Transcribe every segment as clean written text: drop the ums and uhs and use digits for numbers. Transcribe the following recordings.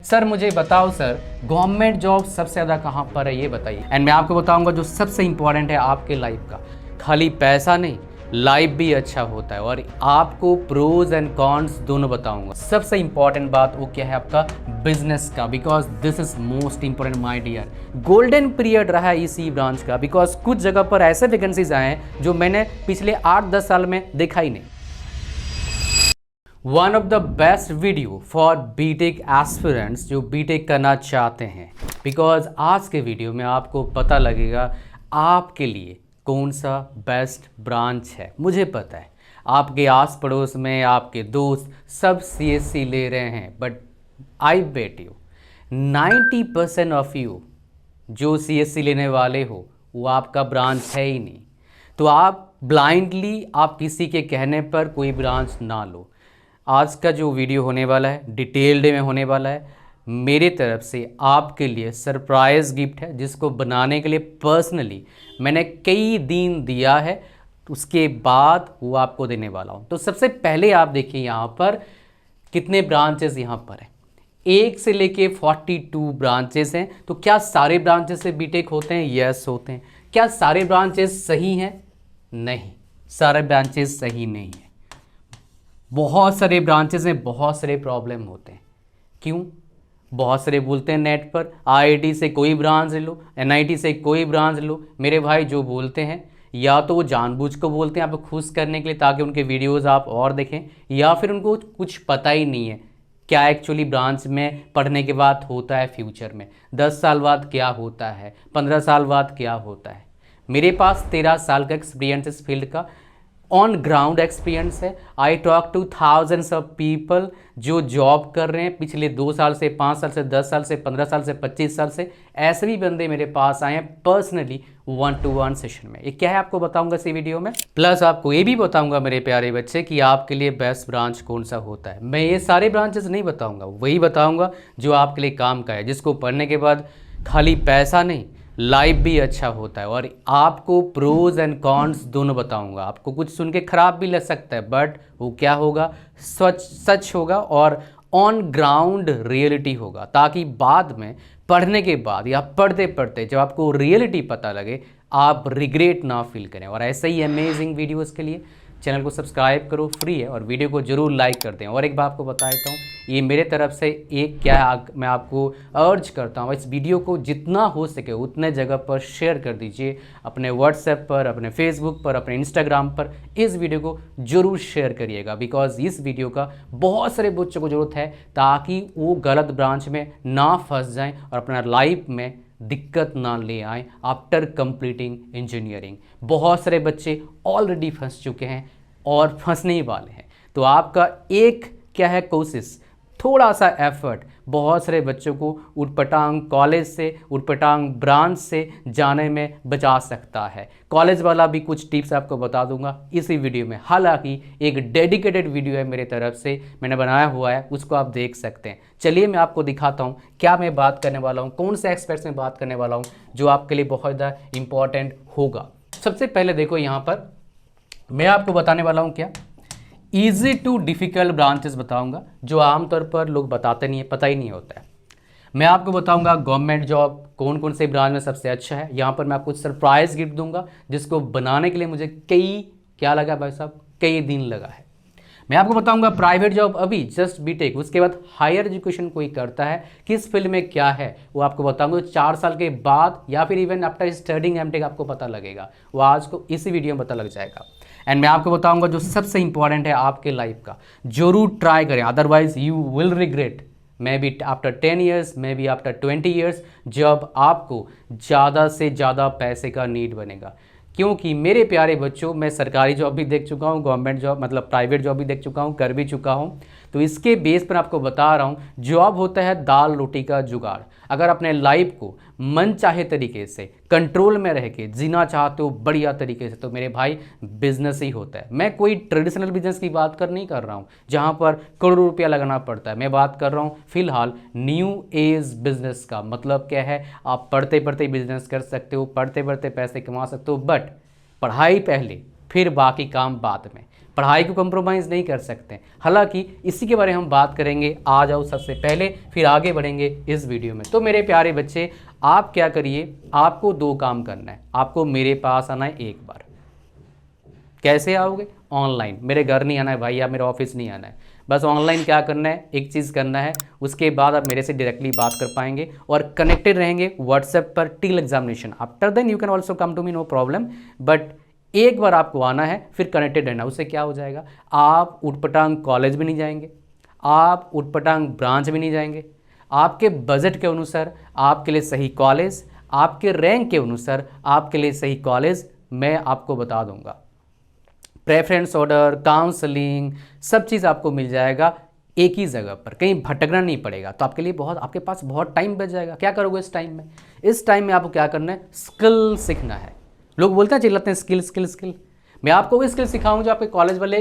Sir मुझे बताओ sir, government job सबसे ज़्यादा कहाँ पर है ये बताइए। एंड मैं आपको बताऊंगा जो सबसे इंपॉर्टेंट है आपके लाइफ का, खाली पैसा नहीं, लाइफ भी अच्छा होता है। और आपको प्रोज एंड कॉन्स दोनों बताऊंगा। सबसे इंपॉर्टेंट बात वो क्या है आपका बिजनेस का, because this is most important my dear. Golden period रहा है इसी ब्रांच का, बिकॉज कुछ जगह पर ऐसे वैकेंसीज आए हैं जो मैंने पिछले 8-10 साल में देखा ही नहीं। One of the best video for BTech aspirants जो बीटेक करना चाहते हैं, बिकॉज आज के वीडियो में आपको पता लगेगा आपके लिए कौन सा बेस्ट ब्रांच है। मुझे पता है आपके आस पड़ोस में आपके दोस्त सब सीएससी ले रहे हैं, but I bet you 90% of you जो सीएससी लेने वाले हो वो आपका ब्रांच है ही नहीं। तो आप ब्लाइंडली आप किसी के कहने पर कोई ब्रांच ना लो। आज का जो वीडियो होने वाला है डिटेल्ड में होने वाला है। मेरे तरफ से आपके लिए सरप्राइज़ गिफ्ट है जिसको बनाने के लिए पर्सनली मैंने कई दिन दिया है, उसके बाद वो आपको देने वाला हूँ। तो सबसे पहले आप देखिए यहाँ पर कितने ब्रांचेस यहाँ पर हैं, 1 से लेके 42 ब्रांचेस हैं। तो क्या सारे ब्रांचेस से बीटेक होते हैं? यस होते हैं। क्या सारे ब्रांचेस सही हैं? नहीं, सारे ब्रांचेस सही नहीं हैं। बहुत सारे ब्रांचेस में बहुत सारे प्रॉब्लम होते हैं। क्यों? बहुत सारे बोलते हैं नेट पर आईआईटी से कोई ब्रांच ले लो, एनआईटी से कोई ब्रांच लो। मेरे भाई जो बोलते हैं या तो वो जानबूझ को बोलते हैं आपको खुश करने के लिए ताकि उनके वीडियोस आप और देखें, या फिर उनको कुछ पता ही नहीं है क्या एक्चुअली ब्रांच में पढ़ने के बाद होता है फ्यूचर में, 10 साल बाद क्या होता है, 15 साल बाद क्या होता है। मेरे पास 13 साल का एक्सपीरियंस इस फील्ड का, ऑन ग्राउंड एक्सपीरियंस है। I talk two thousands of people जो जॉब कर रहे हैं पिछले 2 साल से, 5 साल से, 10 साल से, 15 साल से, 25 साल से। ऐसे भी बंदे मेरे पास आए हैं पर्सनली 1-to-1 सेशन में। ये क्या है आपको बताऊंगा इसी वीडियो में। प्लस आपको ये भी बताऊंगा मेरे प्यारे बच्चे कि आपके लिए बेस्ट ब्रांच कौन सा होता है। मैं ये सारे ब्रांचेस नहीं बताऊँगा, वही बताऊँगा जो आपके लिए काम का है, जिसको पढ़ने के बाद खाली पैसा नहीं, लाइफ भी अच्छा होता है। और आपको प्रोज एंड कॉन्स दोनों बताऊंगा। आपको कुछ सुन के खराब भी लग सकता है, बट वो क्या होगा, सच होगा और ऑन ग्राउंड रियलिटी होगा, ताकि बाद में पढ़ने के बाद या पढ़ते पढ़ते जब आपको रियलिटी पता लगे आप रिग्रेट ना फील करें। और ऐसे ही अमेजिंग वीडियोज़ के लिए चैनल को सब्सक्राइब करो, फ्री है, और वीडियो को जरूर लाइक कर दें। और एक बात आपको बता देता हूँ, ये मेरे तरफ से एक क्या है, मैं आपको अर्ज करता हूँ इस वीडियो को जितना हो सके उतने जगह पर शेयर कर दीजिए, अपने व्हाट्सएप पर, अपने फेसबुक पर, अपने इंस्टाग्राम पर। इस वीडियो को जरूर शेयर करिएगा, बिकॉज इस वीडियो का बहुत सारे बच्चों को ज़रूरत है ताकि वो गलत ब्रांच में ना फंस जाएँ और अपना लाइफ में दिक्कत ना ले आए आफ्टर कंप्लीटिंग इंजीनियरिंग। बहुत सारे बच्चे ऑलरेडी फंस चुके हैं और फंसने ही वाले हैं। तो आपका एक क्या है कोशिश, थोड़ा सा एफर्ट बहुत सारे बच्चों को उटपटांग कॉलेज से, उटपटांग ब्रांच से जाने में बचा सकता है। कॉलेज वाला भी कुछ टिप्स आपको बता दूंगा इसी वीडियो में। हालांकि एक डेडिकेटेड वीडियो है मेरे तरफ से, मैंने बनाया हुआ है, उसको आप देख सकते हैं। चलिए मैं आपको दिखाता हूँ क्या मैं बात करने वाला हूँ, कौन से एक्सपर्ट्स में बात करने वाला हूँ जो आपके लिए बहुत ज़्यादा इंपॉर्टेंट होगा। सबसे पहले देखो यहाँ पर मैं आपको बताने वाला हूँ क्या, ईजी टू डिफ़िकल्ट ब्रांचेस बताऊंगा जो आमतौर पर लोग बताते नहीं है, पता ही नहीं होता है। मैं आपको बताऊंगा गवर्नमेंट जॉब कौन कौन से ब्रांच में सबसे अच्छा है। यहाँ पर मैं आपको सरप्राइज गिफ्ट दूंगा जिसको बनाने के लिए मुझे क्या लगा भाई साहब, कई दिन लगा है। मैं आपको बताऊंगा प्राइवेट जॉब अभी जस्ट बीटेक, उसके बाद हायर एजुकेशन कोई करता है किस फील्ड में क्या है वो आपको बताऊंगा। 4 साल के बाद या फिर इवन आफ्टर स्टडिंग एमटेक आपको पता लगेगा, वो आज को इसी वीडियो में पता लग जाएगा। एंड मैं आपको बताऊंगा जो सबसे इंपॉर्टेंट है आपके लाइफ का, जरूर ट्राई करें, otherwise you will regret may be after 10 years, may be after 20 years, जब आपको ज़्यादा से ज़्यादा पैसे का नीड बनेगा। क्योंकि मेरे प्यारे बच्चों, मैं सरकारी जॉब भी देख चुका हूँ, गवर्नमेंट जॉब मतलब प्राइवेट जॉब भी देख चुका हूँ, कर भी चुका हूँ। तो इसके बेस पर आपको बता रहा हूँ, जॉब होता है दाल रोटी का जुगाड़। अगर अपने लाइफ को मन चाहे तरीके से कंट्रोल में रह के जीना चाहते हो बढ़िया तरीके से, तो मेरे भाई बिजनेस ही होता है। मैं कोई ट्रेडिशनल बिजनेस की बात नहीं कर रहा हूँ जहाँ पर करोड़ों रुपया लगाना पड़ता है। मैं बात कर रहा हूँ फिलहाल न्यू एज बिजनेस का। मतलब क्या है, आप पढ़ते पढ़ते बिजनेस कर सकते हो, पढ़ते पढ़ते पैसे कमा सकते हो, बट पढ़ाई पहले, फिर बाकी काम बाद में। पढ़ाई को कंप्रोमाइज़ नहीं कर सकते। हालांकि इसी के बारे में हम बात करेंगे, आ जाओ सबसे पहले, फिर आगे बढ़ेंगे इस वीडियो में। तो मेरे प्यारे बच्चे, आप क्या करिए, आपको 2 काम करना है। आपको मेरे पास आना है एक बार। कैसे आओगे? ऑनलाइन। मेरे घर नहीं आना है भाई, या मेरे ऑफिस नहीं आना है। बस ऑनलाइन क्या करना है, एक चीज़ करना है, उसके बाद आप मेरे से डायरेक्टली बात कर पाएंगे और कनेक्टेड रहेंगे व्हाट्सएप पर till examination. After then you can also come to me, no problem, but एक बार आपको आना है, फिर कनेक्टेड रहना। उससे क्या हो जाएगा, आप उटपटांग कॉलेज भी नहीं जाएंगे, आप उटपटांग ब्रांच भी नहीं जाएंगे। आपके बजट के अनुसार आपके लिए सही कॉलेज, आपके रैंक के अनुसार आपके लिए सही कॉलेज मैं आपको बता दूंगा। प्रेफरेंस ऑर्डर, काउंसलिंग, सब चीज़ आपको मिल जाएगा एक ही जगह पर, कहीं भटकना नहीं पड़ेगा। तो आपके लिए आपके पास बहुत टाइम बच जाएगा। क्या करोगे इस टाइम में? इस टाइम में आपको क्या करना है, स्किल सीखना है। लोग बोलते हैं, चिल्लाते हैं स्किल स्किल स्किल। मैं आपको वो स्किल सिखाऊंगा जो आपके कॉलेज वाले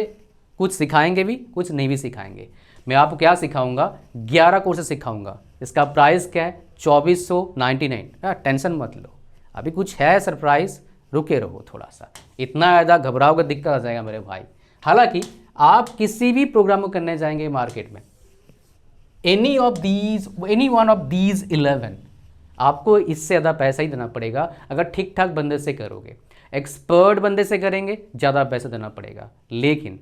कुछ सिखाएंगे भी, कुछ नहीं भी सिखाएंगे। मैं आपको क्या सिखाऊंगा, 11 कोर्सेज सिखाऊंगा। इसका प्राइस क्या है, 2499। टेंशन मत लो, अभी कुछ है सरप्राइज, रुके रहो थोड़ा सा। इतना ज़्यादा घबराओगे दिक्कत आ जाएगा मेरे भाई। हालांकि आप किसी भी प्रोग्राम को करने जाएंगे मार्केट में, एनी वन ऑफ दीज 11, आपको इससे ज़्यादा पैसा ही देना पड़ेगा अगर ठीक ठाक बंदे से करोगे। एक्सपर्ट बंदे से करेंगे ज़्यादा पैसा देना पड़ेगा, लेकिन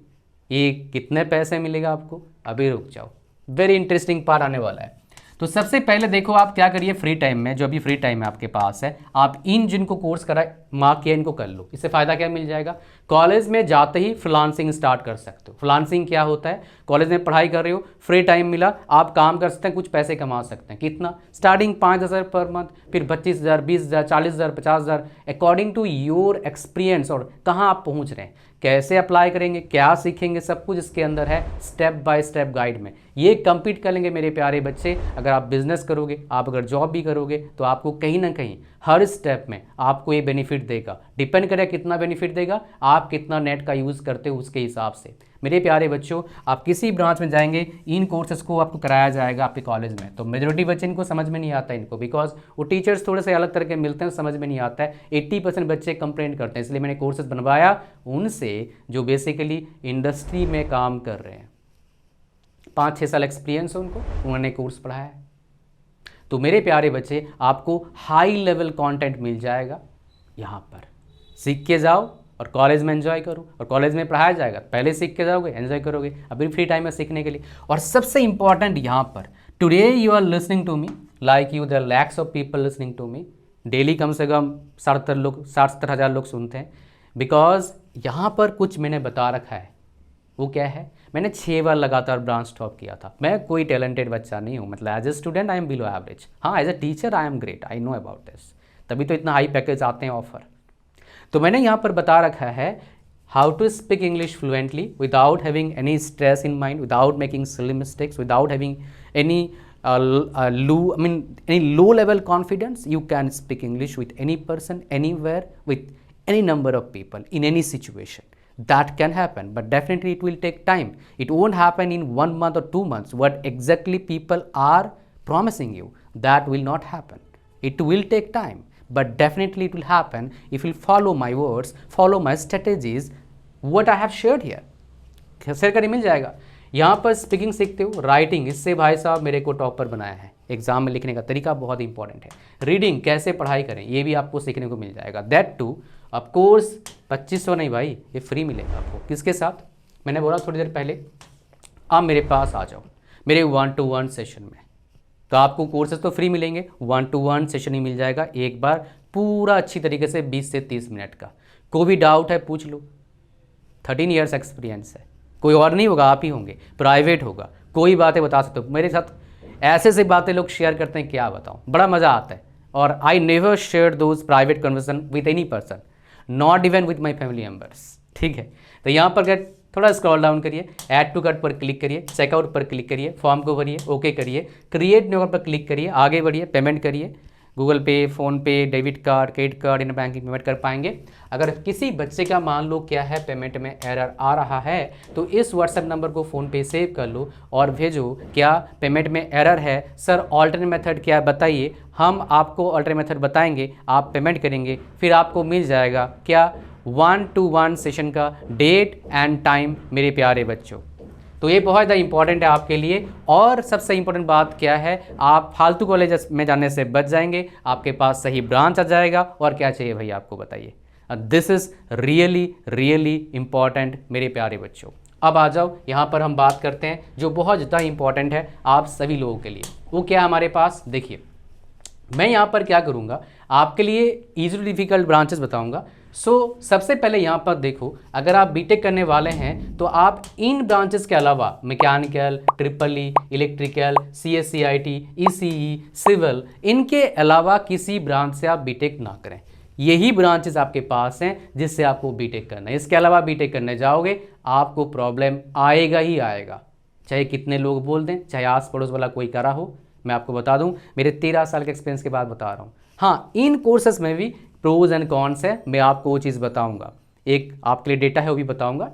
ये कितने पैसे मिलेगा आपको, अभी रुक जाओ, वेरी इंटरेस्टिंग पार्ट आने वाला है। तो सबसे पहले देखो, आप क्या करिए, फ्री टाइम में, जो अभी फ्री टाइम है आपके पास है, आप इन जिनको कोर्स करा मार्क किया इनको कर लो। इससे फ़ायदा क्या मिल जाएगा, कॉलेज में जाते ही फ्रीलांसिंग स्टार्ट कर सकते हो। फ्रीलांसिंग क्या होता है, कॉलेज में पढ़ाई कर रहे हो, फ्री टाइम मिला, आप काम कर सकते हैं, कुछ पैसे कमा सकते हैं। कितना? स्टार्टिंग 5000 पर मंथ, फिर 25,000, 20,000, 40,000, 50,000, अकॉर्डिंग टू योर एक्सपीरियंस और कहाँ आप पहुँच रहे हैं। कैसे अप्लाई करेंगे, क्या सीखेंगे, सब कुछ इसके अंदर है स्टेप बाय स्टेप गाइड में। ये कंप्लीट कर लेंगे मेरे प्यारे बच्चे। अगर आप बिजनेस करोगे, आप अगर जॉब भी करोगे, तो आपको कहीं ना कहीं हर स्टेप में आपको ये बेनिफिट देगा। डिपेंड करे कितना बेनिफिट देगा, आप कितना नेट का यूज़ करते हो उसके हिसाब से। मेरे प्यारे बच्चों, आप किसी ब्रांच में जाएंगे, इन कोर्सेज को आपको कराया जाएगा आपके कॉलेज में। तो मेजोरिटी बच्चे इनको समझ में नहीं आता इनको, बिकॉज वो टीचर्स थोड़े से अलग तरह के मिलते हैं, समझ में नहीं आता है। 80% बच्चे कंप्लेंट करते हैं, इसलिए मैंने कोर्सेज बनवाया उनसे जो बेसिकली इंडस्ट्री में काम कर रहे हैं, 5-6 साल एक्सपीरियंस है उनको, उन्होंने कोर्स पढ़ाया है। तो मेरे प्यारे बच्चे, आपको हाई लेवल कंटेंट मिल जाएगा यहाँ पर, सीख के जाओ और कॉलेज में एंजॉय करो। और कॉलेज में पढ़ाया जाएगा, पहले सीख के जाओगे, एंजॉय करोगे, अभी फ्री टाइम में सीखने के लिए। और सबसे इंपॉर्टेंट यहाँ पर, today you are listening to me, like you there lakhs of people listening to me. Daily कम से कम 70,000 लोग सुनते हैं, बिकॉज यहाँ पर कुछ मैंने बता रखा है। वो क्या है, मैंने 6 बार लगातार ब्रांच टॉप किया था। मैं कोई टैलेंटेड बच्चा नहीं हूँ, मतलब as a student I am below average. हाँ, as a teacher I am great, I know about this, तभी तो इतना हाई पैकेज आते हैं ऑफर। तो मैंने यहाँ पर बता रखा है how to speak English fluently without having any stress in mind, without making silly mistakes, without having any low level confidence. You can speak English with any person, anywhere, with any number of people, in any situation. That can happen, but definitely it will take time. It won't happen in 1 month or 2 months. What exactly people are promising you, that will not happen. It will take time, but definitely it will happen if you follow my words, follow my strategies, what I have shared here. Share करिए, मिल जाएगा। यहाँ पर speaking सीखते हो, writing, इससे भाई साहब मेरे को टॉपर बनाया है। एग्जाम में लिखने का तरीका बहुत इंपॉर्टेंट है। रीडिंग, कैसे पढ़ाई करें, ये भी आपको सीखने को मिल जाएगा। दैट टू ऑफ कोर्स 2500 नहीं भाई, ये फ्री मिलेगा आपको। किसके साथ, मैंने बोला थोड़ी देर पहले, आप मेरे पास आ जाओ मेरे 1-to-1 सेशन में। तो आपको कोर्सेज तो फ्री मिलेंगे, 1-to-1 सेशन ही मिल जाएगा एक बार, पूरा अच्छी तरीके से 20 से 30 मिनट का। कोई भी डाउट है पूछ लो, 13 ईयर्स एक्सपीरियंस है, कोई और नहीं होगा, आप ही होंगे, प्राइवेट होगा, कोई बातें बता सकते हो। मेरे साथ ऐसे से बातें लोग शेयर करते हैं, क्या बताऊं, बड़ा मज़ा आता है। और I never share those private conversation with any person, not even with my family members, ठीक है। तो यहाँ पर अगर थोड़ा स्क्रॉल डाउन करिए, ऐड टू कार्ट पर क्लिक करिए, चेकआउट पर क्लिक करिए, फॉर्म को भरिए, ओके करिए, क्रिएट न्यू पर क्लिक करिए, आगे बढ़िए, पेमेंट करिए। गूगल पे, फ़ोन पे, debit card, credit card, in banking payment कर पाएंगे। अगर किसी बच्चे का मान लो क्या है, पेमेंट में एरर आ रहा है, तो इस व्हाट्सएप नंबर को फ़ोन पे सेव कर लो और भेजो, क्या पेमेंट में एरर है सर, ऑल्टरनेट मेथड क्या बताइए। हम आपको ऑल्टरनेट मेथड बताएंगे, आप पेमेंट करेंगे, फिर आपको मिल जाएगा क्या, 1-to-1 सेशन का डेट एंड टाइम मेरे प्यारे बच्चों। तो ये बहुत ज़्यादा इंपॉर्टेंट है आपके लिए। और सबसे इंपॉर्टेंट बात क्या है, आप फालतू कॉलेज में जाने से बच जाएंगे, आपके पास सही ब्रांच आ जाएगा। और क्या चाहिए भाई आपको बताइए। This is really really important मेरे प्यारे बच्चों। अब आ जाओ, यहाँ पर हम बात करते हैं जो बहुत ज़्यादा इंपॉर्टेंट है आप सभी लोगों के लिए। वो क्या है हमारे पास, देखिए मैं यहाँ पर क्या करूँगा, आपके लिए ईजी टू डिफ़िकल्ट ब्रांचेस बताऊँगा। सबसे पहले यहाँ पर देखो, अगर आप बीटेक करने वाले हैं तो आप इन ब्रांचेस के अलावा mechanical, triple E, electrical, CSC IT, ECE, civil, इनके अलावा किसी ब्रांच से आप बीटेक ना करें। यही ब्रांचेस आपके पास हैं जिससे आपको बीटेक करना है। इसके अलावा बीटेक करने जाओगे आपको प्रॉब्लम आएगा ही आएगा, चाहे कितने लोग बोल दें, चाहे आस पड़ोस वाला कोई करा हो। मैं आपको बता दूं, मेरे 13 साल के एक्सपीरियंस के बाद बता रहा हूं। हाँ, इन कोर्सेज में भी प्रोज एंड कॉन्स है, मैं आपको वो चीज़ बताऊंगा। एक आपके लिए डेटा है वो भी बताऊंगा,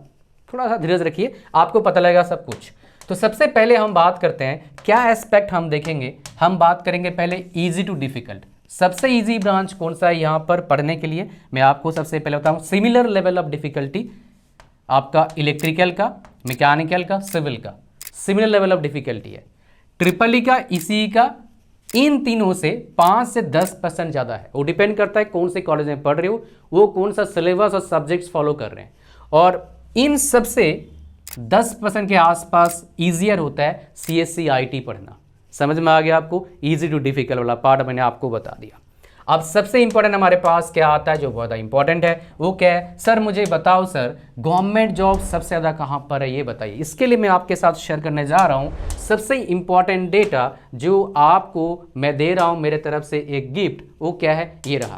थोड़ा सा धीरज रखिए, आपको पता लगेगा सब कुछ। तो सबसे पहले हम बात करते हैं क्या एस्पेक्ट हम देखेंगे। हम बात करेंगे पहले ईजी टू डिफिकल्ट। सबसे ईजी ब्रांच कौन सा है यहाँ पर पढ़ने के लिए, मैं आपको सबसे पहले बताऊँ। सिमिलर लेवल ऑफ डिफिकल्टी आपका इलेक्ट्रिकल का, मैकेनिकल का, सिविल का सिमिलर लेवल ऑफ डिफिकल्टी है। ट्रिपल ई का, ईसीई का, इन तीनों से 5 से 10% ज़्यादा है। वो डिपेंड करता है कौन से कॉलेज में पढ़ रहे हो, वो कौन सा सिलेबस और सब्जेक्ट्स फॉलो कर रहे हैं। और इन सबसे 10% के आसपास ईजियर होता है सीएससी आईटी पढ़ना। समझ में आ गया आपको, ईजी टू डिफिकल्ट वाला पार्ट मैंने आपको बता दिया। अब सबसे इंपॉर्टेंट हमारे पास क्या आता है जो बहुत इंपॉर्टेंट है, वो क्या है, सर मुझे बताओ सर गवर्नमेंट जॉब सबसे ज़्यादा कहाँ पर है ये बताइए। इसके लिए मैं आपके साथ शेयर करने जा रहा हूँ सबसे इंपॉर्टेंट डेटा जो आपको मैं दे रहा हूँ मेरे तरफ से एक गिफ्ट। वो क्या है, ये रहा,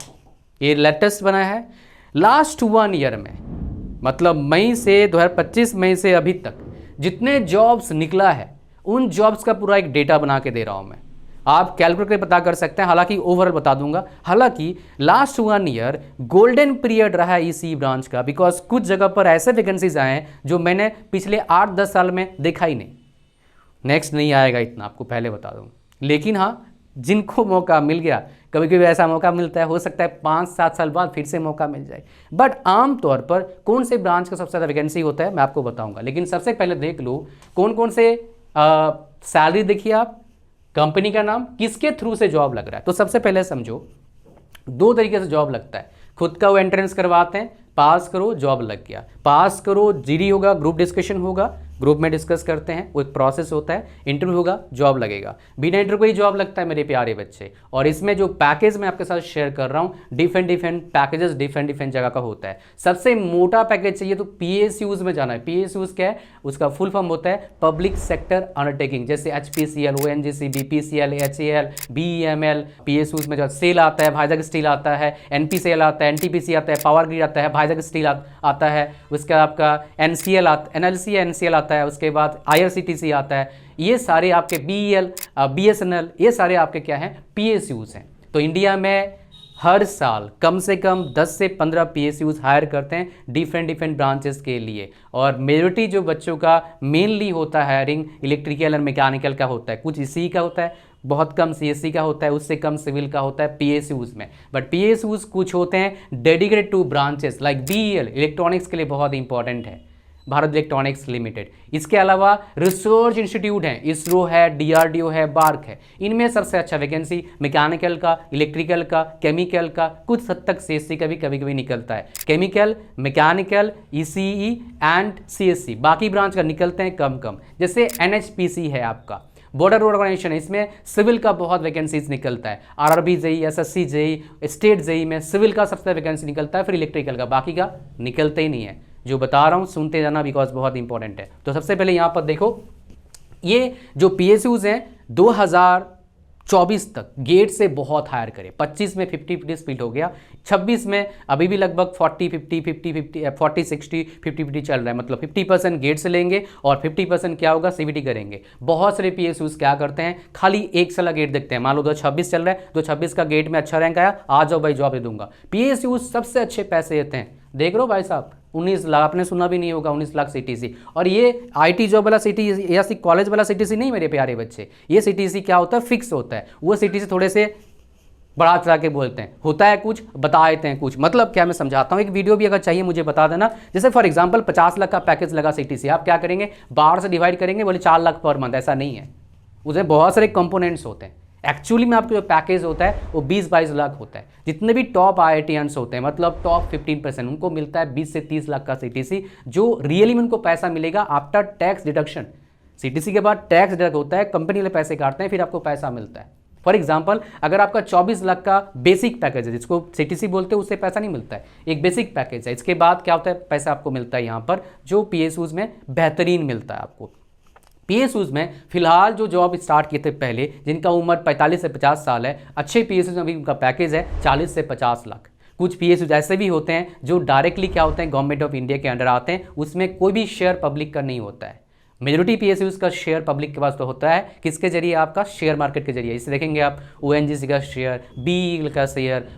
ये लेटेस्ट बना है लास्ट 1 ईयर में, मतलब मई से 2025 मई से अभी तक जितने जॉब्स निकला है उन जॉब्स का पूरा एक डेटा बना के दे रहा हूँ मैं। आप कैलकुलेट करके पता कर सकते हैं, हालांकि ओवरऑल बता दूंगा। हालांकि लास्ट 1 ईयर गोल्डन पीरियड रहा है इसी ब्रांच का, बिकॉज कुछ जगह पर ऐसे वैकेंसीज आए हैं जो मैंने पिछले 8-10 साल में देखा ही नहीं। नेक्स्ट नहीं आएगा इतना, आपको पहले बता दूँ। लेकिन हाँ, जिनको मौका मिल गया, कभी कभी ऐसा मौका मिलता है, हो सकता है 5-7 साल बाद फिर से मौका मिल जाए। बट आमतौर पर कौन से ब्रांच का सबसे ज़्यादा वैकेंसी होता है मैं आपको बताऊंगा। लेकिन सबसे पहले देख लो कौन कौन से सैलरी देखिए आप, कंपनी का नाम, किसके थ्रू से जॉब लग रहा है। तो सबसे पहले समझो 2 तरीके से जॉब लगता है। खुद का वो एंट्रेंस करवाते हैं, पास करो जॉब लग गया, पास करो जीडी होगा, ग्रुप डिस्कशन होगा, ग्रुप में डिस्कस करते हैं, वो एक प्रोसेस होता है, इंटरव्यू होगा, जॉब लगेगा। बिना इंटरव्यू को ही जॉब लगता है मेरे प्यारे बच्चे। और इसमें जो पैकेज मैं आपके साथ शेयर कर रहा हूँ, डिफरेंट पैकेजेस डिफरेंट जगह का होता है। सबसे मोटा पैकेज चाहिए तो पीएसयूज में जाना है। पीएसयूज क्या है, उसका फुल फॉर्म होता है पब्लिक सेक्टर अंडरटेकिंग, जैसे HPCL, ONGC, BPCL, HAL, BEML. PSUs में जो सेल आता है, भाईजग स्टील आता है, एनपीसीएल आता है, एनटीपीसी आता है, पावर ग्रिड आता है, भाईजग स्टील आता है, उसका आपका एनसीएल एनएलसी एनसीएल आता है, उसके बाद आईआरसीटीसी आता है। ये सारे आपके बीईएल, बीएसएनएल, ये सारे आपके क्या हैं, पीएसयूज हैं। तो इंडिया में हर साल कम से कम 10 से 15 पीएसयूज हायर करते हैं डिफरेंट ब्रांचेस के लिए। और मेजोरिटी जो बच्चों का मेनली होता है हायरिंग इलेक्ट्रिकल और मैकेनिकल का होता है, कुछ इसी का होता है, बहुत कम सीएससी का होता है, उससे कम सिविल का होता है पीएसयूज में। बट पीएसयूज कुछ होते हैं dedicated two branches like BEL, electronics के लिए बहुत इंपॉर्टेंट है, भारत इलेक्ट्रॉनिक्स लिमिटेड। इसके अलावा रिसर्च इंस्टीट्यूट हैं, इसरो है, डीआरडीओ है, बार्क है। इनमें सबसे अच्छा वैकेंसी मैकेनिकल का, इलेक्ट्रिकल का, केमिकल का, कुछ हद तक सीएससी का भी कभी कभी निकलता है। Chemical, mechanical, ECE and CSC, बाकी ब्रांच का निकलते हैं कम कम। जैसे एनएचपीसी है आपका, बॉर्डर रोड ऑर्गेनाइजेशन है, इसमें सिविल का बहुत वैकेंसीज निकलता है। RRB JE, SSC JE, state JE में सिविल का सबसे वैकेंसी निकलता है, फिर इलेक्ट्रिकल का, बाकी का निकलते ही नहीं है। जो बता रहा हूँ सुनते जाना, बिकॉज बहुत इंपॉर्टेंट है। तो सबसे पहले यहाँ पर देखो, ये जो पीएसयूज हैं 2024 तक गेट से बहुत हायर करे। 25 में 50-50 स्प्लिट हो गया, 26 में अभी भी लगभग 40-50, 50-50, 40-60, 50-50 चल रहा है। मतलब 50% गेट से लेंगे और 50% क्या होगा, सीबीटी करेंगे। बहुत सारे पीएसयूज क्या करते हैं, खाली एक साल गेट देखते हैं। मान लो 2026 चल रहा है, 2026 का गेट में अच्छा रैंक आया, आ जाओ भाई जॉब दे दूंगा। पीएसयूज सबसे अच्छे पैसे देते हैं, देख रहे हो भाई साहब, 19 लाख, आपने सुना भी नहीं होगा, 19 लाख सीटीसी। और ये आईटी जॉब वाला सीटीसी या कॉलेज वाला सीटीसी नहीं मेरे प्यारे बच्चे, ये सीटीसी क्या होता है, फिक्स होता है। वो सीटीसी थोड़े से बढ़ा चढ़ा के बोलते हैं, होता है कुछ, बता देते हैं कुछ। मतलब क्या, मैं समझाता हूँ, एक वीडियो भी अगर चाहिए मुझे बता देना। जैसे फॉर एग्जांपल 50 लाख का पैकेज लगा सीटीसी, आप क्या करेंगे, 12 से डिवाइड करेंगे, बोले 4 लाख पर मंथ। ऐसा नहीं है, उसमें बहुत सारे कंपोनेंट्स होते हैं। एक्चुअली में आपका जो पैकेज होता है वो 20-22 लाख होता है। जितने भी टॉप IITians होते हैं, मतलब टॉप 15%, उनको मिलता है 20 से 30 लाख का सीटीसी, जो रियली में उनको पैसा मिलेगा आफ्टर टैक्स डिडक्शन। सीटीसी के बाद टैक्स डिडक्ट होता है, कंपनी वाले पैसे काटते हैं, फिर आपको पैसा मिलता है। फॉर एग्जाम्पल अगर आपका 24 लाख का बेसिक पैकेज है, जिसको सीटीसी बोलते हैं, उससे पैसा नहीं मिलता है, एक बेसिक पैकेज है। इसके बाद क्या होता है, पैसा आपको मिलता है यहाँ पर जो PSUs में बेहतरीन मिलता है आपको। PSUs में फिलहाल जो जॉब स्टार्ट किए थे पहले, जिनका उम्र 45 से 50 साल है, अच्छे PSUs में अभी उनका पैकेज है 40 से 50 लाख। कुछ PSUs ऐसे भी होते हैं जो डायरेक्टली क्या होते हैं, गवर्नमेंट ऑफ इंडिया के अंडर आते हैं, उसमें कोई भी शेयर पब्लिक का नहीं होता है। मेजोरिटी PSUs का शेयर पब्लिक के पास तो होता है, किसके जरिए, आपका शेयर मार्केट के जरिए। इसे देखेंगे आप, ONGC का शेयर, BEL का शेयर,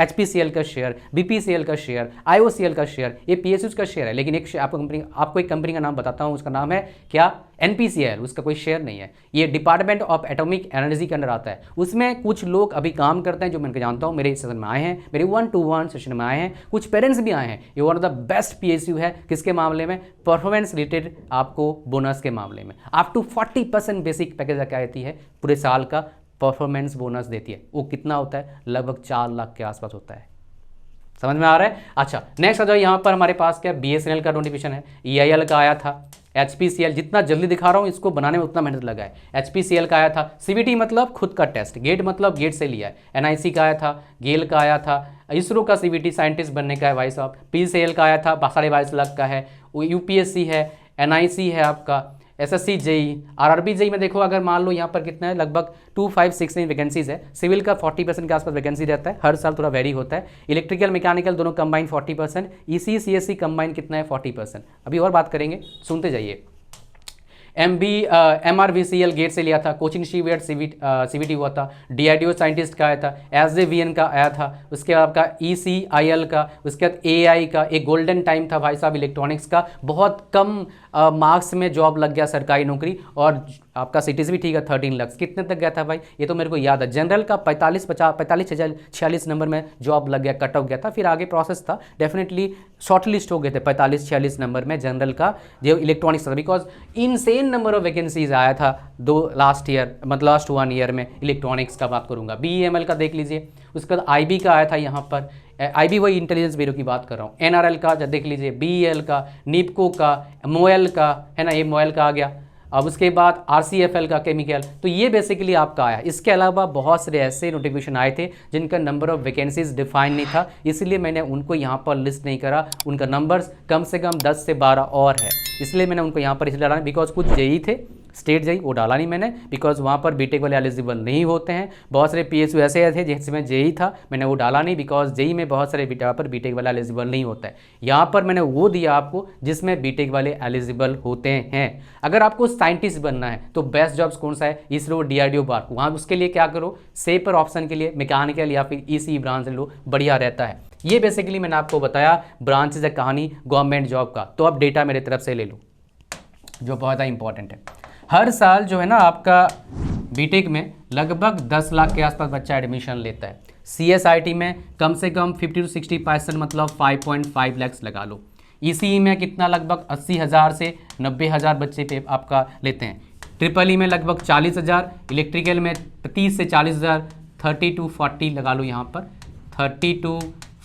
HPCL का शेयर, BPCL का शेयर, IOCL का शेयर, ये PSUs का शेयर है। लेकिन एक आपको एक कंपनी का नाम बताता हूँ, उसका नाम है क्या, NPCL, उसका कोई शेयर नहीं है। ये डिपार्टमेंट ऑफ एटॉमिक एनर्जी के अंदर आता है। उसमें कुछ लोग अभी काम करते हैं जो मैं जानता हूँ, मेरे सेशन में आए हैं, मेरे 1-to-1 सेशन में आए हैं, कुछ पेरेंट्स भी आए हैं। ये one of the best PSU है, किसके मामले में, परफॉर्मेंस रिलेटेड आपको बोनस के मामले में। अप टू 40% बेसिक पैकेज क्या रहती है, पूरे साल का परफॉर्मेंस बोनस देती है। वो कितना होता है, लगभग 4 लाख के आसपास होता है। समझ में आ रहा है। अच्छा, नेक्स्ट आ जाओ, यहाँ पर हमारे पास क्या, BSNL का नोटिफिकेशन है, EIL का आया था, HPCL, जितना जल्दी दिखा रहा हूँ इसको बनाने में उतना मेहनत लगा है। HPCL का आया था, CVT मतलब खुद का टेस्ट, गेट मतलब गेट से लिया है, NIC का आया था, गेल का आया था, इसरो का CVT साइंटिस्ट बनने का है भाई साहब, PCL का आया था 22.5 लाख का है, UPSC है, NIC है आपका, SSC JEE, RRB JEE में देखो, अगर मान लो यहाँ पर कितना है, लगभग 2569 वैकेंसीज है। सिविल का 40% के आसपास वैकेंसी रहता है, हर साल थोड़ा वेरी होता है। इलेक्ट्रिकल मैकेनिकल दोनों कंबाइन 40%, EC CSC कंबाइन कितना है, 40%। अभी और बात करेंगे, सुनते जाइए। MRVCL गेट से लिया था, कोचिंग शिवेट CVT हुआ था, DRDO साइंटिस्ट का आया था, SJVN का आया था, उसके बाद आपका ECIL का, उसके बाद AI का। एक गोल्डन टाइम था भाई साहब इलेक्ट्रॉनिक्स का, बहुत कम मार्क्स में जॉब लग गया सरकारी नौकरी, और आपका सीटीसी भी ठीक है 13 लाख। कितने तक गया था भाई, ये तो मेरे को याद है। जनरल का 45-46 नंबर में जॉब लग गया, कट ऑफ गया था, फिर आगे प्रोसेस था, डेफिनेटली शॉर्ट लिस्ट हो गए थे 45-46 नंबर में जनरल का जो इलेक्ट्रॉनिक्स था, because insane number of vacancies आया था लास्ट ईयर, मतलब लास्ट 1 ईयर में। इलेक्ट्रॉनिक्स का बात करूंगा, BEML का देख लीजिए, उसके बाद IB का आया था यहाँ पर, IB वही इंटेलिजेंस ब्यूरो की बात कर रहा हूँ, NRL का देख लीजिए, BEL का, NIPCO का, MOL का है ना, ये MOL का आ गया। अब उसके बाद RCFL का केमिकल, तो ये बेसिकली आपका आया। इसके अलावा बहुत सारे ऐसे नोटिफिकेशन आए थे जिनका नंबर ऑफ वैकेंसीज डिफाइन नहीं था, इसलिए मैंने उनको यहाँ पर लिस्ट नहीं करा। उनका नंबर्स कम से कम 10 से 12 और है, इसलिए मैंने उनको यहाँ पर इसलिए डाला, बिकॉज कुछ JEE थे, स्टेट JEE, वो डाला नहीं मैंने, बिकॉज वहाँ पर बीटेक वाले एलिजिबल नहीं होते हैं। बहुत सारे PSU ऐसे थे जिसमें JEE था, मैंने वो डाला नहीं, बिकॉज JEE में बहुत सारे पर बीटेक वाला एलिजिबल नहीं होता है। यहाँ पर मैंने वो दिया आपको जिसमें बीटेक वाले एलिजिबल होते हैं। अगर आपको साइंटिस्ट बनना है तो बेस्ट जॉब्स कौन सा है, इसरो, DRDO बार, वहाँ उसके लिए क्या करो, सेपर ऑप्शन के लिए मैकेनिकल या फिर ECE ब्रांच लो, बढ़िया रहता है। ये बेसिकली मैंने आपको बताया ब्रांचेज है कहानी गवर्नमेंट जॉब का। तो अब डेटा मेरे तरफ से ले लो जो बहुत ही इंपॉर्टेंट है। हर साल जो है ना आपका बीटेक में लगभग 10 लाख के आसपास बच्चा एडमिशन लेता है। CSIT में कम से कम 50 से 60%, मतलब 5.5 लाख लगा लो। ECE में कितना, लगभग 80,000 से 90,000 बच्चे पे आपका लेते हैं। EEE में लगभग 40,000, इलेक्ट्रिकल में 30 से 40,000, 30 to 40 लगा लो यहाँ पर, 30 to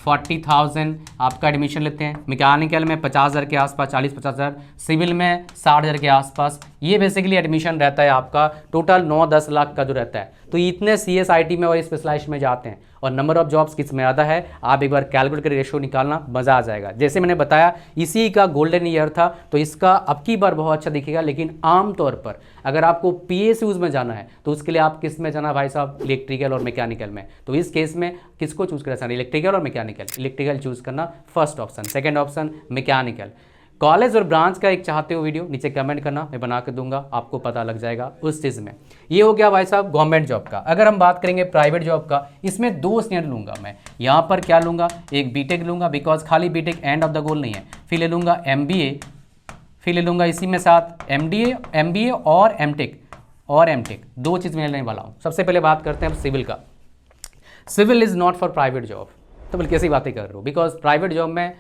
40,000 आपका एडमिशन लेते हैं। मैकेनिकल में 50,000 के आसपास, 40-50,000, सिविल में 60,000 के आसपास। ये बेसिकली एडमिशन रहता है आपका, टोटल 9-10 लाख का जो रहता है। तो इतने CSIT में और स्पेशलाइज्ड में जाते हैं, और नंबर ऑफ जॉब्स किस में ज़्यादा है, आप एक बार कैलकुलेट कर रेशियो निकालना, मज़ा आ जाएगा। जैसे मैंने बताया इसी का गोल्डन ईयर था, तो इसका अब की बार बहुत अच्छा दिखेगा। लेकिन आमतौर पर अगर आपको PSUs में जाना है तो उसके लिए आप किस में जाना भाई साहब, इलेक्ट्रिकल और मैकेनिकल में। तो इस केस में किसको चूज़ करना, इलेक्ट्रिकल और मैकेनिकल। इलेक्ट्रिकल चूज़ करना first option, second option mechanical. College और ब्रांच का एक चाहते हो वीडियो नीचे कमेंट करना, मैं बना के दूंगा, आपको पता लग जाएगा उस चीज़ में। ये हो गया भाई साहब गवर्नमेंट जॉब का। अगर हम बात करेंगे प्राइवेट जॉब का, इसमें 2 स्टैंड लूंगा मैं। यहाँ पर क्या लूंगा, एक बीटेक लूंगा, बिकॉज खाली BTech end of the goal नहीं है। फिर ले लूंगा MBA, फिर ले लूंगा इसी में साथ MBA और MTech 2 चीज़ मैं लेने वाला हूँ। सबसे पहले बात करते हैं सिविल का। Civil is not for private job, तो बल्कि ऐसी बातें कर रहे हो, बिकॉज प्राइवेट जॉब में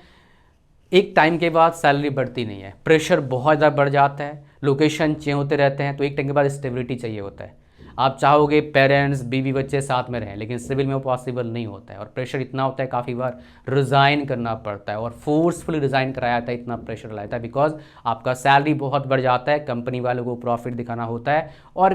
एक टाइम के बाद सैलरी बढ़ती नहीं है, प्रेशर बहुत ज़्यादा बढ़ जाता है, लोकेशन चेंज होते रहते हैं, तो एक टाइम के बाद स्टेबिलिटी चाहिए होता है। आप चाहोगे पेरेंट्स बीवी बच्चे साथ में रहें, लेकिन सिविल में वो पॉसिबल नहीं होता है, और प्रेशर इतना होता है काफ़ी बार रिज़ाइन करना पड़ता है, और फोर्सफुली रिज़ाइन कराया जाता है, इतना प्रेशर लाता है, बिकॉज आपका सैलरी बहुत बढ़ जाता है, कंपनी वालों को प्रॉफिट दिखाना होता है, और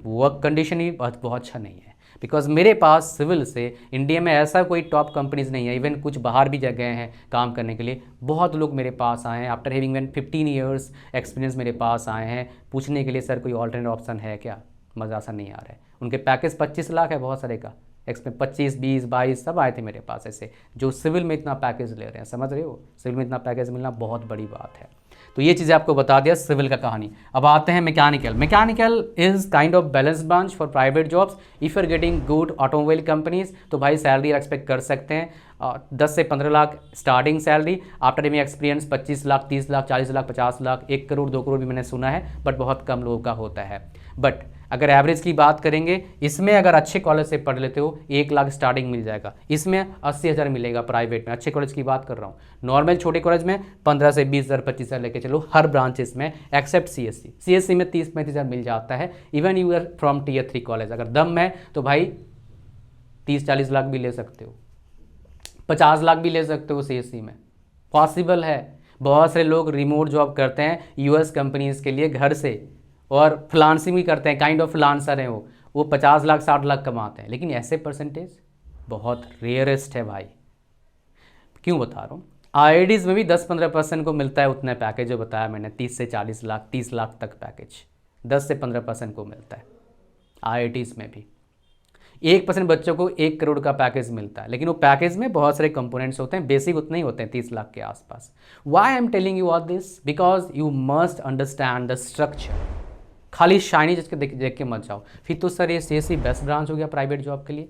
वर्क कंडीशन ही बहुत अच्छा नहीं है। बिकॉज मेरे पास सिविल से इंडिया में ऐसा कोई टॉप कंपनीज नहीं है, इवन कुछ बाहर भी जगह हैं काम करने के लिए, बहुत लोग मेरे पास आए हैं आफ्टर हैविंग 15 ईयर्स एक्सपीरियंस मेरे पास आए हैं पूछने के लिए सर कोई ऑल्टरनेट ऑप्शन है क्या। मज़ा सा नहीं आ रहा है। उनके पैकेज 25 लाख है बहुत सारे का, एक्समें 25, 20, 22 सब आए थे मेरे पास ऐसे जो सिविल में इतना पैकेज ले रहे हैं। समझ रहे हो, सिविल में इतना पैकेज मिलना बहुत बड़ी बात है। तो ये चीज़ें आपको बता दिया सिविल का कहानी। अब आते हैं mechanical. Mechanical is kind of balance branch for private jobs. If you are getting good automobile companies तो भाई सैलरी एक्सपेक्ट कर सकते हैं 10 से 15 लाख स्टार्टिंग सैलरी। आफ्टर एमी एक्सपीरियंस 25 लाख, 30 लाख, 40 लाख, 50 लाख, 1 करोड़ 2 करोड़ भी मैंने सुना है, बट बहुत कम लोगों का होता है। बट अगर एवरेज की बात करेंगे, इसमें अगर अच्छे कॉलेज से पढ़ लेते हो 1 लाख स्टार्टिंग मिल जाएगा, इसमें 80,000 मिलेगा प्राइवेट में। अच्छे कॉलेज की बात कर रहा हूँ। नॉर्मल छोटे कॉलेज में 15 से 20,000, 25,000 लेके चलो हर ब्रांचेस में, एक्सेप्ट CSC। CSC में 30-35,000 मिल जाता है। Even you are from Tier 3 college, अगर दम है तो भाई 30-40 लाख भी ले सकते हो, 50 लाख भी ले सकते हो CSC में, पॉसिबल है। बहुत सारे लोग रिमोट जॉब करते हैं US कंपनीज के लिए घर से, और फ्रीलांसिंग भी करते हैं, काइंड ऑफ फ्रीलांसर हैं वो 50 लाख 60 लाख कमाते हैं। लेकिन ऐसे परसेंटेज बहुत रेयरेस्ट है भाई। क्यों बता रहा हूँ, IITs में भी 10-15% को मिलता है उतना पैकेज जो बताया मैंने, 30 से 40 लाख, 30 लाख तक पैकेज 10 से 15% को मिलता है IITs में भी। 1% बच्चों को 1 करोड़ का पैकेज मिलता है, लेकिन वो पैकेज में बहुत सारे कंपोनेंट्स होते हैं, बेसिक उतने ही होते हैं 30 लाख के आसपास। Why I am telling you all this, because you must understand the structure. खाली शाइनी जिसके देख के मत जाओ, फिर तो सर ये CSC बेस्ट ब्रांच हो गया प्राइवेट जॉब के लिए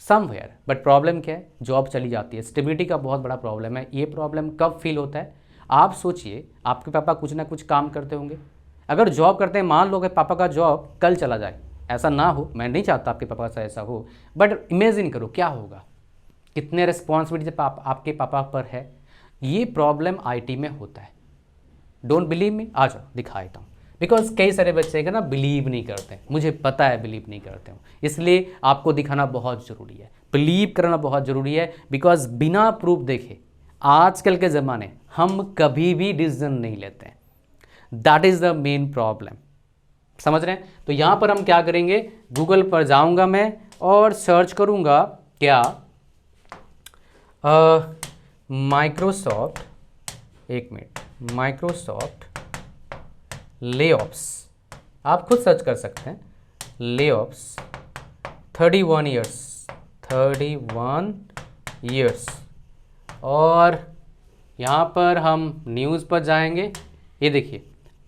समवेयर। बट प्रॉब्लम क्या है, जॉब चली जाती है, स्टेबिलिटी का बहुत बड़ा प्रॉब्लम है। ये प्रॉब्लम कब फील होता है, आप सोचिए आपके पापा कुछ ना कुछ काम करते होंगे, अगर जॉब करते हैं, मान लो कि पापा का जॉब कल चला जाए, ऐसा ना हो, मैं नहीं चाहता आपके पापा से ऐसा हो, बट इमेजिन करो क्या होगा, कितने रिस्पॉन्सिबिलिटी आपके पापा पर है। ये प्रॉब्लम IT में होता है। डोंट बिलीव मी, आ जाओ दिखा देता हूँ। बिकॉज कई सारे बच्चे का ना बिलीव नहीं करते, मुझे पता है बिलीव नहीं करते हूँ, इसलिए आपको दिखाना बहुत ज़रूरी है, बिलीव करना बहुत ज़रूरी है। बिकॉज बिना प्रूफ देखे आजकल के ज़माने हम कभी भी डिसीजन नहीं लेते हैं, that is the main problem. समझ रहे हैं। तो यहाँ पर हम क्या करेंगे, गूगल पर जाऊँगा मैं और सर्च करूँगा क्या माइक्रोसॉफ्ट, एक मिनट, माइक्रोसॉफ्ट लेऑफ्स, आप खुद सर्च कर सकते हैं, लेऑफ्स 31 ईयर्स, और यहाँ पर हम न्यूज़ पर जाएंगे। ये देखिए,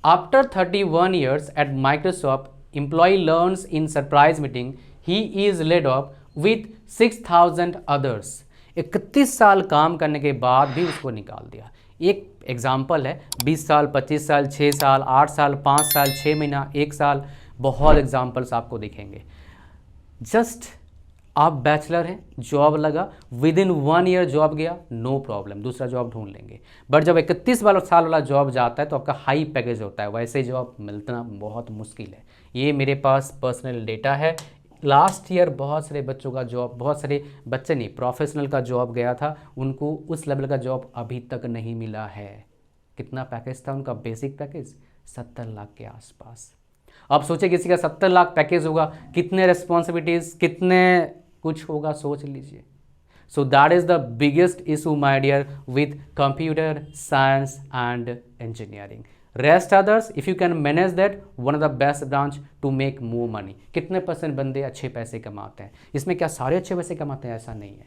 after 31 years at Microsoft employee learns in surprise meeting he is laid off with 6,000 others. 31 साल काम करने के बाद भी उसको निकाल दिया। एक एग्जाम्पल है, 20 साल, 25 साल, 6 साल, 8 साल, 5 साल, 6 महीना, 1 साल, बहुत एग्जाम्पल्स आपको दिखेंगे। जस्ट आप बैचलर हैं, जॉब लगा, विद इन 1 ईयर जॉब गया, नो प्रॉब्लम, दूसरा जॉब ढूंढ लेंगे। बट जब 31 साल वाला जॉब जाता है तो आपका हाई पैकेज होता है, वैसे जॉब मिलना बहुत मुश्किल है। ये मेरे पास पर्सनल डेटा है। लास्ट ईयर बहुत सारे बच्चों का जॉब, बहुत सारे बच्चे नहीं, प्रोफेशनल का जॉब गया था, उनको उस लेवल का जॉब अभी तक नहीं मिला है। कितना पैकेज था उनका, बेसिक पैकेज 70 लाख के आसपास। अब सोचे किसी का 70 लाख पैकेज होगा, कितने रिस्पॉन्सिबिलिटीज़, कितने कुछ होगा, सोच लीजिए। So that is the biggest issue my dear with computer science and engineering. Rest others if you can manage that, one of the best branch to make more money. कितने % बंदे अच्छे पैसे कमाते हैं, इसमें क्या सारे अच्छे पैसे कमाते हैं, ऐसा नहीं है।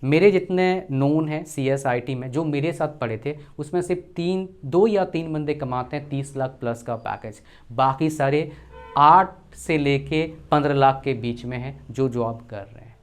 मेरे जितने नोन हैं CSIT में जो मेरे साथ पढ़े थे, उसमें सिर्फ 2 या 3 बंदे कमाते हैं 30 लाख प्लस का पैकेज, बाकी सारे 8 से लेके 15 लाख के बीच में हैं जो जॉब कर रहे हैं।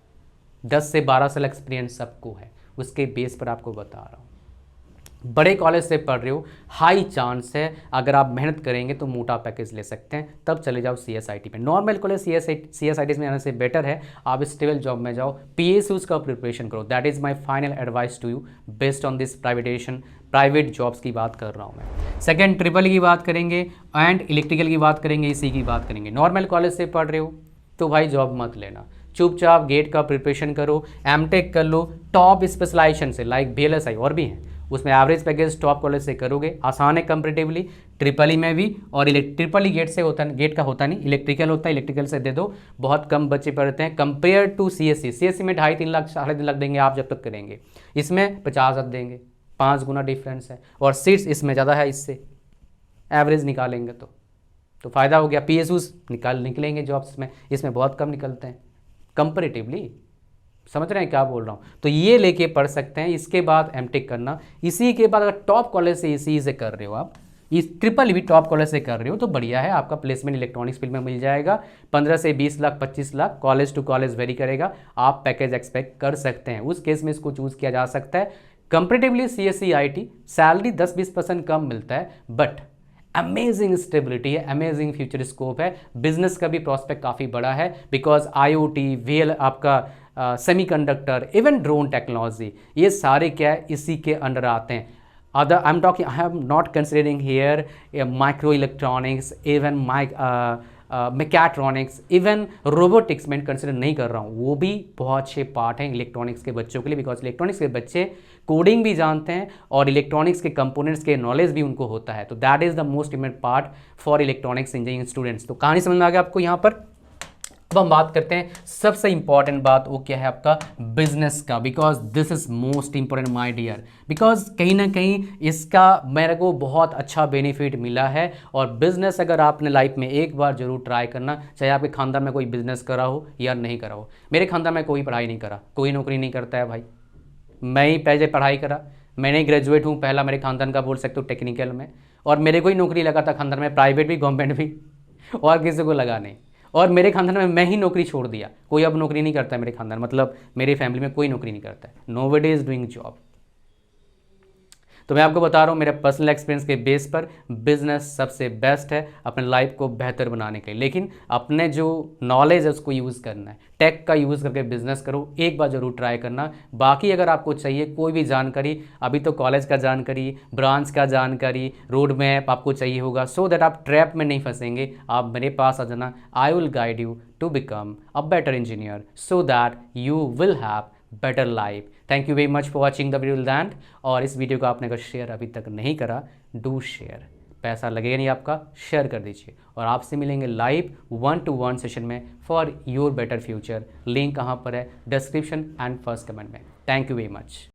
10 से 12 साल एक्सपीरियंस सबको है, उसके बेस पर आपको बता रहा हूँ। बड़े कॉलेज से पढ़ रहे हो, हाई चांस है अगर आप मेहनत करेंगे तो मोटा पैकेज ले सकते हैं, तब चले जाओ CSIT में। नॉर्मल कॉलेज CSIT में आने से बेटर है आप स्टेबल जॉब में जाओ, PSUs का प्रिपरेशन करो। That is my final advice to you based on this private jobs की बात कर रहा हूँ मैं। सेकेंड, ट्रिपल की बात करेंगे एंड इलेक्ट्रिकल की बात करेंगे, इसी की बात करेंगे। नॉर्मल कॉलेज से पढ़ रहे हो तो भाई जॉब मत लेना, चुपचाप गेट का प्रिपरेशन करो, MTech कर लो टॉप स्पेशलाइजेशन से, लाइक VLSI और भी हैं, उसमें एवरेज पैकेज टॉप कॉलेज से करोगे, आसान है कंपेरेटिवली। ट्रिपल ई में भी, और ट्रिपल ई गेट से होता है, गेट का होता नहीं, इलेक्ट्रिकल होता है, इलेक्ट्रिकल से दे दो, बहुत कम बच्चे पढ़ते हैं कंपेयर टू CSE में 2.5-3 लाख 3.5 लाख देंगे आप जब तक करेंगे, इसमें 50,000 देंगे, 5 गुना डिफरेंस है, और सीट्स इसमें ज़्यादा है, इससे एवरेज निकालेंगे तो फ़ायदा हो गया। PSUs निकलेंगे जॉब्स में, इसमें बहुत कम निकलते हैं कंपेरेटिवली, समझ रहे हैं क्या बोल रहा हूँ। तो ये लेके पढ़ सकते हैं, इसके बाद MTech करना, इसी के बाद अगर टॉप कॉलेज से इसी से कर रहे हो आप, इस ट्रिपल भी टॉप कॉलेज से कर रहे हो तो बढ़िया है, आपका प्लेसमेंट इलेक्ट्रॉनिक्स फील्ड में मिल जाएगा। 15 से 20 lakh 25 lakh college to college vary करेगा, आप पैकेज एक्सपेक्ट कर सकते हैं, उस केस में इसको चूज़ किया जा सकता है। कंपेरेटिवली CSE सैलरी 10-20% कम मिलता है, बट अमेजिंग स्टेबिलिटी है, अमेजिंग फ्यूचर स्कोप है, बिजनेस का भी प्रॉस्पेक्ट काफ़ी बड़ा है, बिकॉज IoT आपका सेमीकंडक्टर, इवन ड्रोन टेक्नोलॉजी, ये सारे क्या है इसी के अंडर आते हैं। I am not considering here micro electronics, even mechatronics, even robotics में कंसिडर नहीं कर रहा हूँ, वो भी बहुत अच्छे पार्ट हैं इलेक्ट्रॉनिक्स के बच्चों के लिए, बिकॉज इलेक्ट्रॉनिक्स के बच्चे कोडिंग भी जानते हैं और इलेक्ट्रॉनिक्स के कंपोनेंट्स के नॉलेज भी उनको होता है, तो that is the most important part for electronics engineering students. तो कहानी समझ में आ गया आपको यहाँ पर। अब हम बात करते हैं सबसे इंपॉर्टेंट बात, वो क्या है आपका बिजनेस का, because this is most important my dear, because कहीं ना कहीं इसका मेरे को बहुत अच्छा बेनिफिट मिला है। और बिजनेस अगर आपने लाइफ में एक बार जरूर ट्राई करना, चाहे आपके खानदान में कोई बिजनेस करा हो या नहीं करा हो। मेरे खानदान में कोई पढ़ाई नहीं करा, कोई नौकरी नहीं करता है भाई, मैं ही पहले पढ़ाई करा, मैंने ग्रेजुएट हूँ पहला मेरे खानदान का बोल सकते हो टेक्निकल में, और मेरे को ही नौकरी लगा था खानदान में, प्राइवेट भी गवर्नमेंट भी, और किसी को लगा नहीं। और मेरे खानदान में मैं ही नौकरी छोड़ दिया, कोई अब नौकरी नहीं करता है मेरे खानदान, मतलब मेरी फैमिली में कोई नौकरी नहीं करता है, नोबडी इज डूइंग जॉब। तो मैं आपको बता रहा हूँ मेरे पर्सनल एक्सपीरियंस के बेस पर बिजनेस सबसे बेस्ट है अपने लाइफ को बेहतर बनाने के लिए, लेकिन अपने जो नॉलेज है उसको यूज़ करना है, टेक का यूज़ करके बिजनेस करो, एक बार जरूर ट्राई करना। बाकी अगर आपको चाहिए कोई भी जानकारी, अभी तो कॉलेज का जानकारी, ब्रांच का जानकारी, रोड मैप आपको चाहिए होगा, सो दैट आप ट्रैप में नहीं फंसेंगे, आप मेरे पास आ जाना, I will guide you to become a better engineer so that you will have better life. Thank you very much for watching the video that. और इस वीडियो को आपने अगर शेयर अभी तक नहीं करा, डू शेयर, पैसा लगेगा नहीं आपका, शेयर कर दीजिए। और आपसे मिलेंगे लाइव 1-to-1 सेशन में for your better future. Link कहाँ पर है? डिस्क्रिप्शन एंड फर्स्ट कमेंट में। Thank you very much.